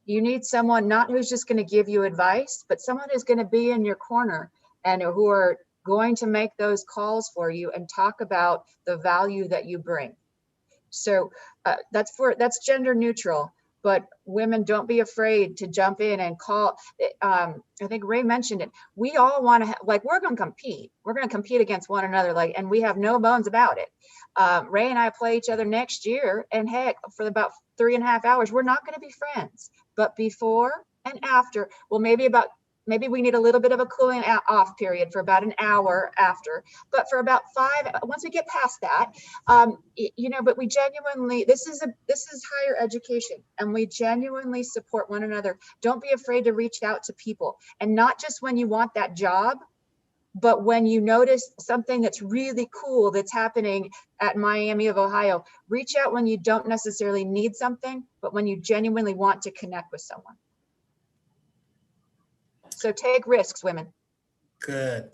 You need someone not who's just going to give you advice, but someone who's going to be in your corner and who are going to make those calls for you and talk about the value that you bring. So that's gender neutral, but women, don't be afraid to jump in and call. I think Ray mentioned it. We all want to like, we're going to compete. We're going to compete against one another, like, and we have no bones about it. Ray and I play each other next year, and heck, for about 3.5 hours, we're not going to be friends. But before and after, well, maybe we need a little bit of a cooling off period for about an hour after, but for about 5, once we get past that, but we genuinely, this is higher education, and we genuinely support one another. Don't be afraid to reach out to people, and not just when you want that job, but when you notice something that's really cool that's happening at Miami of Ohio. Reach out when you don't necessarily need something, but when you genuinely want to connect with someone. So take risks, women. Good.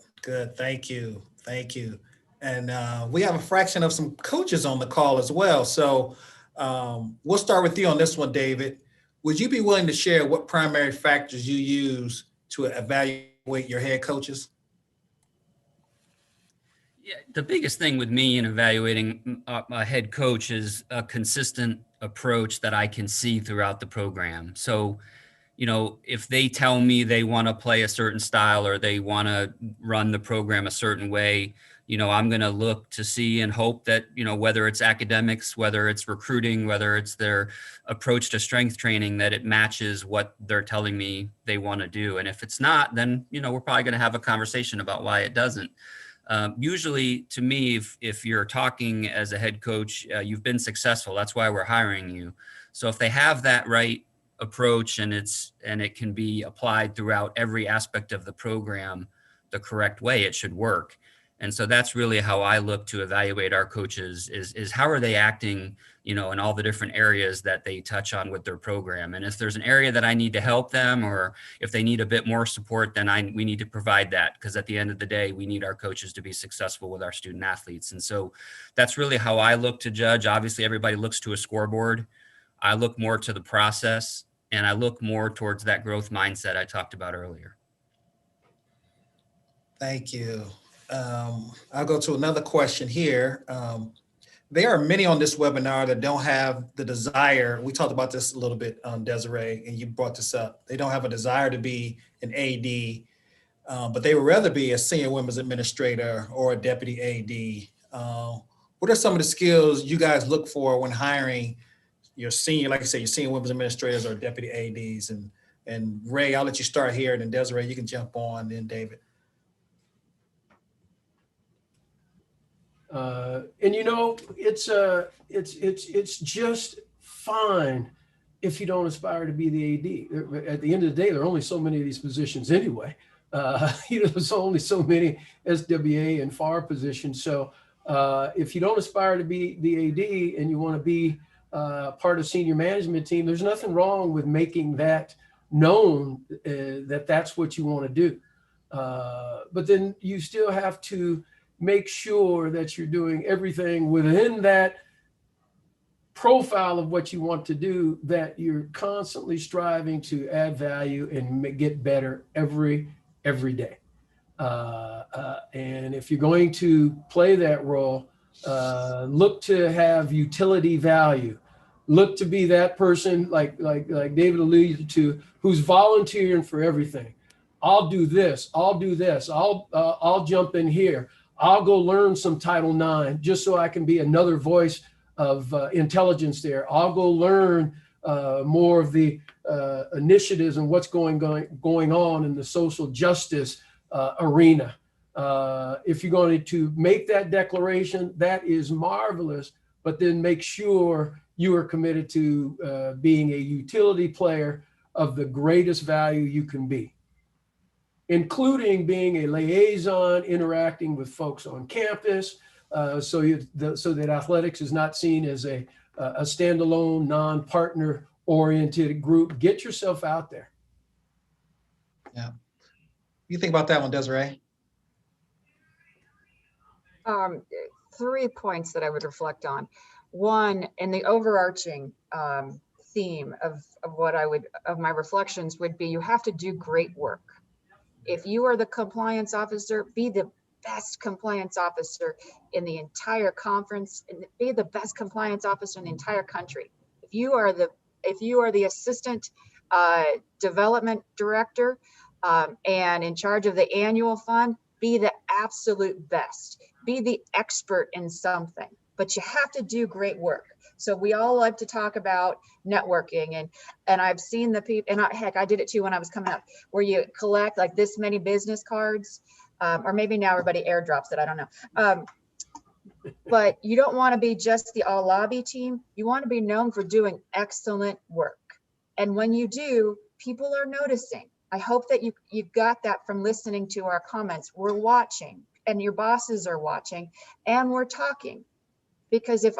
Thank you. And we have a fraction of some coaches on the call as well. So we'll start with you on this one, David. Would you be willing to share what primary factors you use to evaluate your head coaches? Yeah, the biggest thing with me in evaluating a head coach is a consistent approach that I can see throughout the program. So, if they tell me they want to play a certain style or they want to run the program a certain way, I'm going to look to see and hope that, whether it's academics, whether it's recruiting, whether it's their approach to strength training, that it matches what they're telling me they want to do. And if it's not, then, we're probably going to have a conversation about why it doesn't. Usually, to me, if you're talking as a head coach, you've been successful. That's why we're hiring you. So if they have that right approach and it can be applied throughout every aspect of the program the correct way, it should work. And so that's really how I look to evaluate our coaches is how are they acting, in all the different areas that they touch on with their program. And if there's an area that I need to help them, or if they need a bit more support, then we need to provide that, because at the end of the day, we need our coaches to be successful with our student athletes. And so that's really how I look to judge. Obviously, everybody looks to a scoreboard. I look more to the process, and I look more towards that growth mindset I talked about earlier. Thank you. I'll go to another question here. There are many on this webinar that don't have the desire. We talked about this a little bit, Desiree, and you brought this up. They don't have a desire to be an AD, but they would rather be a senior women's administrator or a deputy AD. What are some of the skills you guys look for when hiring your senior, like I said, your senior women's administrators or deputy ADs? And Ray, I'll let you start here, and then Desiree, you can jump on, then David. It's just fine if you don't aspire to be the AD. At the end of the day, there are only so many of these positions anyway. There's only so many SWA and FAR positions. So if you don't aspire to be the AD and you want to be part of senior management team, there's nothing wrong with making that known that that's what you want to do. But then you still have to make sure that you're doing everything within that profile of what you want to do, that you're constantly striving to add value and get better every day. And if you're going to play that role, look to have utility value. Look to be that person, like David alluded to, who's volunteering for everything. I'll do this. I'll do this. I'll jump in here. I'll go learn some Title IX just so I can be another voice of intelligence there. I'll go learn more of the initiatives and what's going on in the social justice arena. If you're going to make that declaration, that is marvelous, but then make sure you are committed to being a utility player of the greatest value you can be, including being a liaison, interacting with folks on campus, so that athletics is not seen as a standalone, non-partner oriented group. Get yourself out there. Yeah. You think about that one, Desiree? 3 points that I would reflect on. One, and the overarching theme of my reflections would be, you have to do great work. If you are the compliance officer, be the best compliance officer in the entire conference and be the best compliance officer in the entire country. If you are the assistant development director and in charge of the annual fund, be the absolute best. Be the expert in something, but you have to do great work. So we all like to talk about networking, and I've seen the people, and heck, I did it too when I was coming up, where you collect like this many business cards, or maybe now everybody airdrops it, I don't know. But you don't want to be just the all lobby team. You want to be known for doing excellent work. And when you do, people are noticing. I hope that you got that from listening to our comments. We're watching, and your bosses are watching, and we're talking. Because if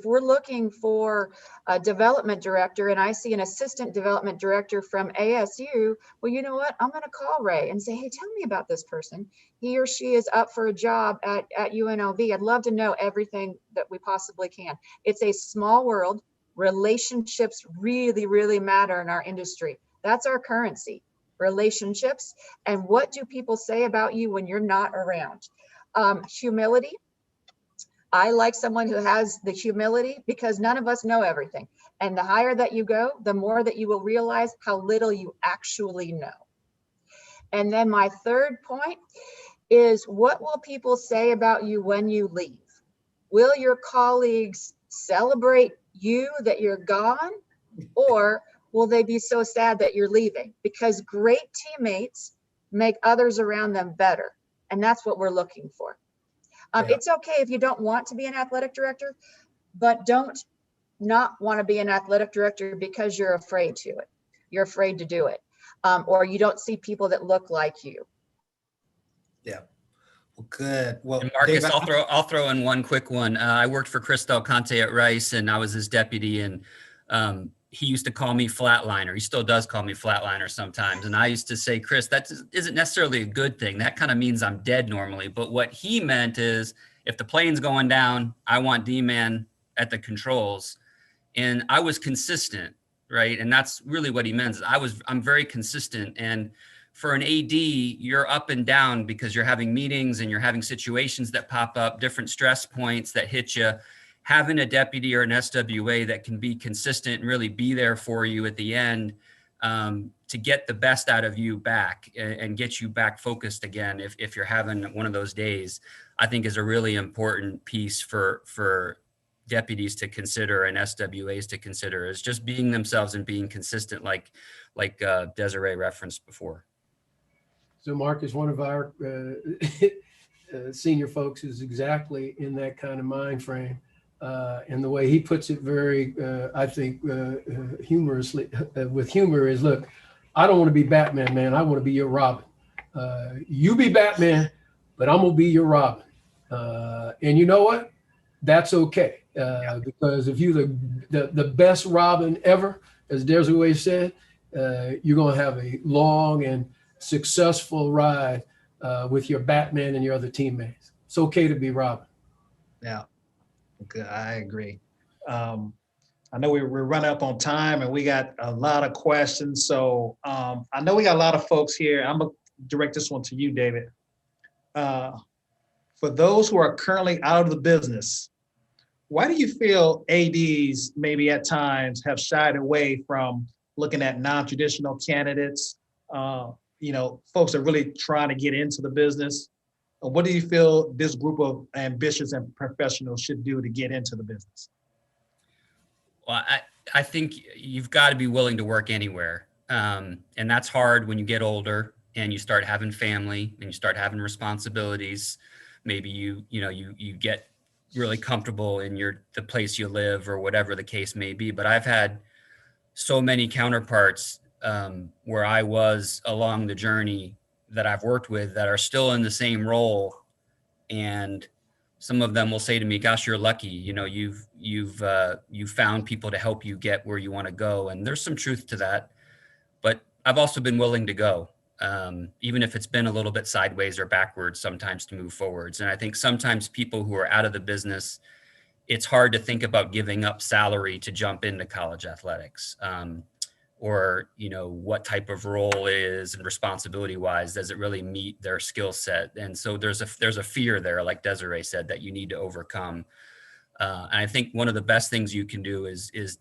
we're looking for a development director and I see an assistant development director from ASU, well, you know what? I'm going to call Ray and say, hey, tell me about this person. He or she is up for a job at UNLV. I'd love to know everything that we possibly can. It's a small world. Relationships really, really matter in our industry. That's our currency, relationships. And what do people say about you when you're not around? Humility. I like someone who has the humility, because none of us know everything. And the higher that you go, the more that you will realize how little you actually know. And then my third point is, what will people say about you when you leave? Will your colleagues celebrate you that you're gone? Or will they be so sad that you're leaving? Because great teammates make others around them better. And that's what we're looking for. It's okay if you don't want to be an athletic director, but don't not want to be an athletic director because you're afraid to it. You're afraid to do it. Or you don't see people that look like you. Yeah. Well, good. Well, And Marcus, Dave, I'll throw in one quick one. I worked for Chris Del Conte at Rice, and I was his deputy, and he used to call me flatliner. He still does call me flatliner sometimes. And I used to say, Chris, that isn't necessarily a good thing. That kind of means I'm dead normally. But what he meant is, if the plane's going down, I want D-man at the controls. And I was consistent, right? And that's really what he meant. I'm very consistent. And for an AD, you're up and down because you're having meetings and you're having situations that pop up, different stress points that hit you. Having a deputy or an SWA that can be consistent and really be there for you at the end to get the best out of you back and get you back focused again if you're having one of those days, I think is a really important piece for deputies to consider and SWAs to consider, is just being themselves and being consistent, like Desiree referenced before. So Marcus, one of our senior folks, is exactly in that kind of mind frame. And the way he puts it very, I think, humorously, with humor is, look, I don't want to be Batman, man. I want to be your Robin. You be Batman, but I'm going to be your Robin. And you know what? That's okay. Because if you're the best Robin ever, as Desiree said, you're going to have a long and successful ride with your Batman and your other teammates. It's okay to be Robin. Yeah. Good. I agree. I know we're running up on time and we got a lot of questions. So I know we got a lot of folks here. I'm going to direct this one to you, David. For those who are currently out of the business, why do you feel ADs maybe at times have shied away from looking at non-traditional candidates, folks that are really trying to get into the business? What do you feel this group of ambitious and professionals should do to get into the business? Well, I think you've got to be willing to work anywhere. And that's hard when you get older and you start having family and you start having responsibilities. Maybe you get really comfortable in the place you live or whatever the case may be. But I've had so many counterparts where I was along the journey that I've worked with that are still in the same role. And some of them will say to me, gosh, you're lucky. You've found people to help you get where you want to go. And there's some truth to that, but I've also been willing to go, even if it's been a little bit sideways or backwards sometimes to move forwards. And I think sometimes people who are out of the business, it's hard to think about giving up salary to jump into college athletics. or, what type of role is and responsibility wise, does it really meet their skill set? And so there's a fear there, like Desiree said, that you need to overcome. And I think one of the best things you can do is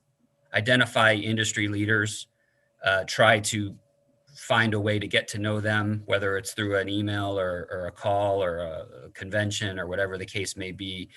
identify industry leaders, try to find a way to get to know them, whether it's through an email or a call or a convention or whatever the case may be,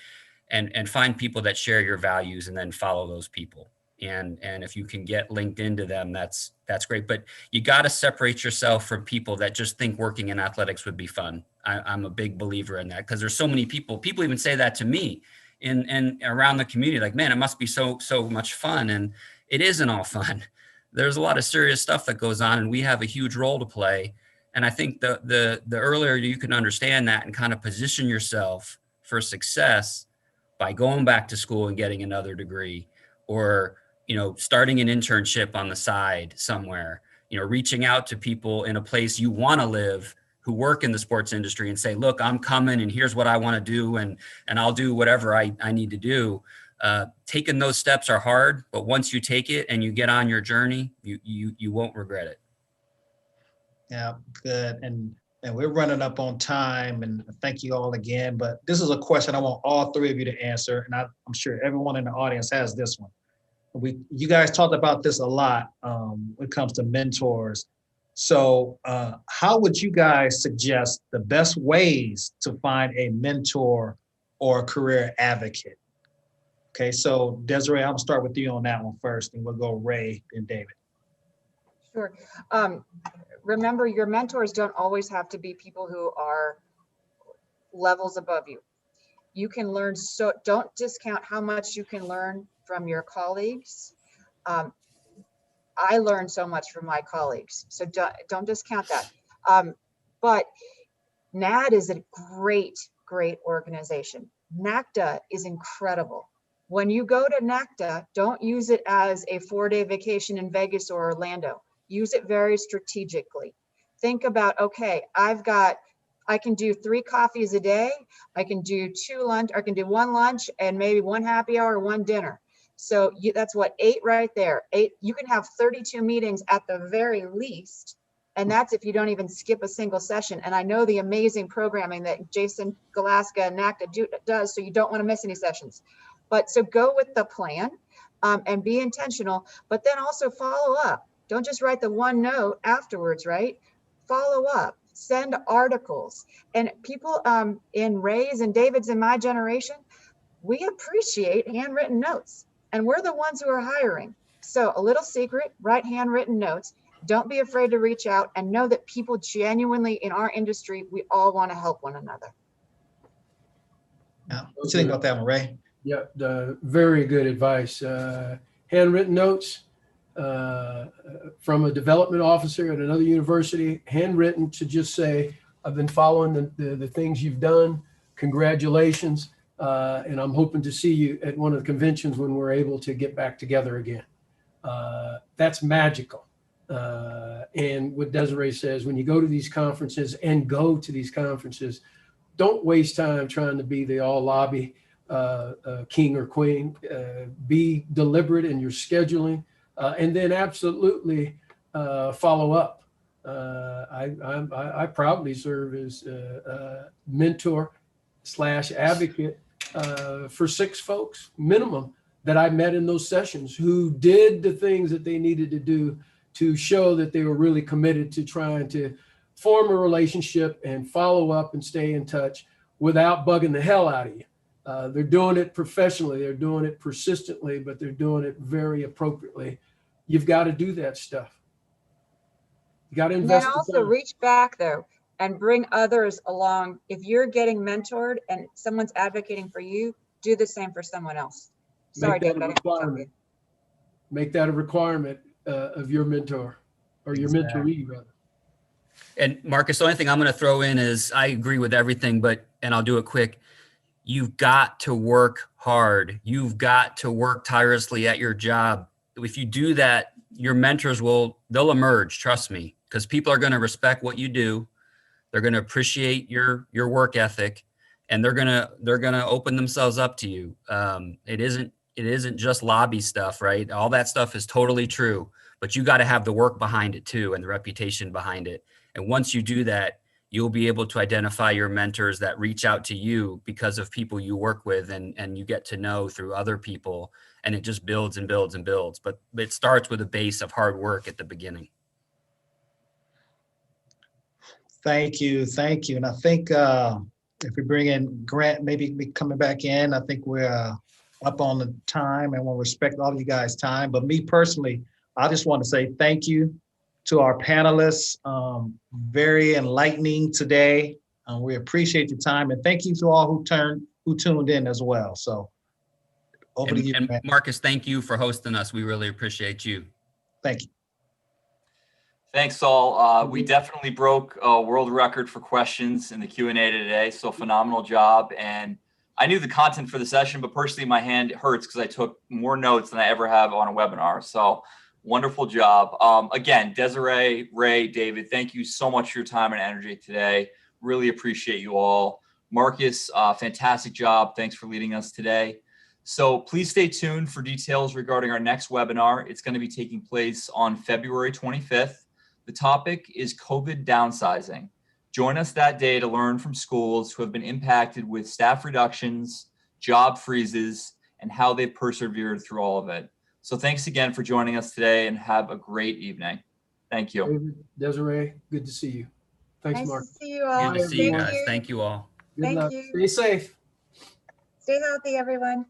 and find people that share your values and then follow those people. And if you can get linked into them, that's great. But you got to separate yourself from people that just think working in athletics would be fun. I'm a big believer in that, because there's so many people even say that to me and around the community, like, man, it must be so much fun. And it isn't all fun. There's a lot of serious stuff that goes on, and we have a huge role to play. And I think the earlier you can understand that and kind of position yourself for success by going back to school and getting another degree, or, starting an internship on the side somewhere, reaching out to people in a place you want to live who work in the sports industry and say, look, I'm coming and here's what I want to do. And I'll do whatever I need to do. Taking those steps are hard, but once you take it and you get on your journey, you won't regret it. Yeah, good. And we're running up on time, and thank you all again. But this is a question I want all three of you to answer, and I'm sure everyone in the audience has this one. You guys talked about this a lot when it comes to mentors. So how would you guys suggest the best ways to find a mentor or a career advocate? Okay, so Desiree, I'm gonna start with you on that one first, and we'll go Ray and David. Sure. Remember, your mentors don't always have to be people who are levels above you. You can learn, so don't discount how much you can learn from your colleagues. I learned so much from my colleagues, so don't discount that. But NAD is a great organization. NACDA is incredible. When you go to NACDA, don't use it as a 4-day vacation in Vegas or Orlando. Use it very strategically. Think about, okay, I can do 3 coffees a day. I can do 2 lunch, or I can do 1 lunch and maybe 1 happy hour, 1 dinner. So that's what, 8 right there. 8, you can have 32 meetings at the very least. And that's if you don't even skip a single session. And I know the amazing programming that Jason Galaska and NACDA does, so you don't want to miss any sessions. But so go with the plan and be intentional, but then also follow up. Don't just write the 1 note afterwards, right? Follow up, send articles. And people in Ray's and David's and my generation, we appreciate handwritten notes, and we're the ones who are hiring. So a little secret, write handwritten notes. Don't be afraid to reach out, and know that people genuinely in our industry, we all want to help one another. Yeah. What do you think about that one, Ray? Yeah, very good advice. Handwritten notes from a development officer at another university, handwritten, to just say, I've been following the things you've done. Congratulations. And I'm hoping to see you at one of the conventions when we're able to get back together again. That's magical. And what Desiree says, when you go to these conferences, don't waste time trying to be the all lobby king or queen. Be deliberate in your scheduling, and then absolutely follow up. I proudly serve as mentor / advocate for 6 folks minimum that I met in those sessions who did the things that they needed to do to show that they were really committed to trying to form a relationship and follow up and stay in touch without bugging the hell out of you. They're doing it professionally, they're doing it persistently, but they're doing it very appropriately. You've got to do that stuff. You got to invest. And then also reach back though and bring others along. If you're getting mentored and someone's advocating for you, do the same for someone else. Sorry, David. Make that a requirement of your mentor or your mentoree, rather. And Marcus, the only thing I'm going to throw in is I agree with everything, and I'll do it quick. You've got to work hard. You've got to work tirelessly at your job. If you do that, your mentors they'll emerge, trust me, because people are going to respect what you do. They're going to appreciate your work ethic, and they're going to open themselves up to you. It isn't just lobby stuff, right? All that stuff is totally true, but you got to have the work behind it too and the reputation behind it. And once you do that, you'll be able to identify your mentors that reach out to you because of people you work with and you get to know through other people, and it just builds and builds and builds. But it starts with a base of hard work at the beginning. Thank you, thank you. And I think if we bring in Grant, maybe be coming back in, I think we're up on the time and we'll respect all of you guys' time. But me personally, I just want to say thank you to our panelists. Very enlightening today. We appreciate your time, and thank you to all who tuned in as well. So over to you, And Grant. Marcus, thank you for hosting us. We really appreciate you. Thank you. Thanks, all. We definitely broke a world record for questions in the Q&A today, so phenomenal job. And I knew the content for the session, but personally my hand hurts because I took more notes than I ever have on a webinar. So wonderful job. Again, Desiree, Ray, David, thank you so much for your time and energy today. Really appreciate you all. Marcus, fantastic job. Thanks for leading us today. So please stay tuned for details regarding our next webinar. It's going to be taking place on February 25th. The topic is COVID downsizing. Join us that day to learn from schools who have been impacted with staff reductions, job freezes, and how they've persevered through all of it. So thanks again for joining us today, and have a great evening. Thank you. David, Desiree, good to see you. Thanks, Nice Mark. to see you all. Good to see you Thank guys. you. Thank you all. Good Thank luck. you. Stay safe. Stay healthy, everyone.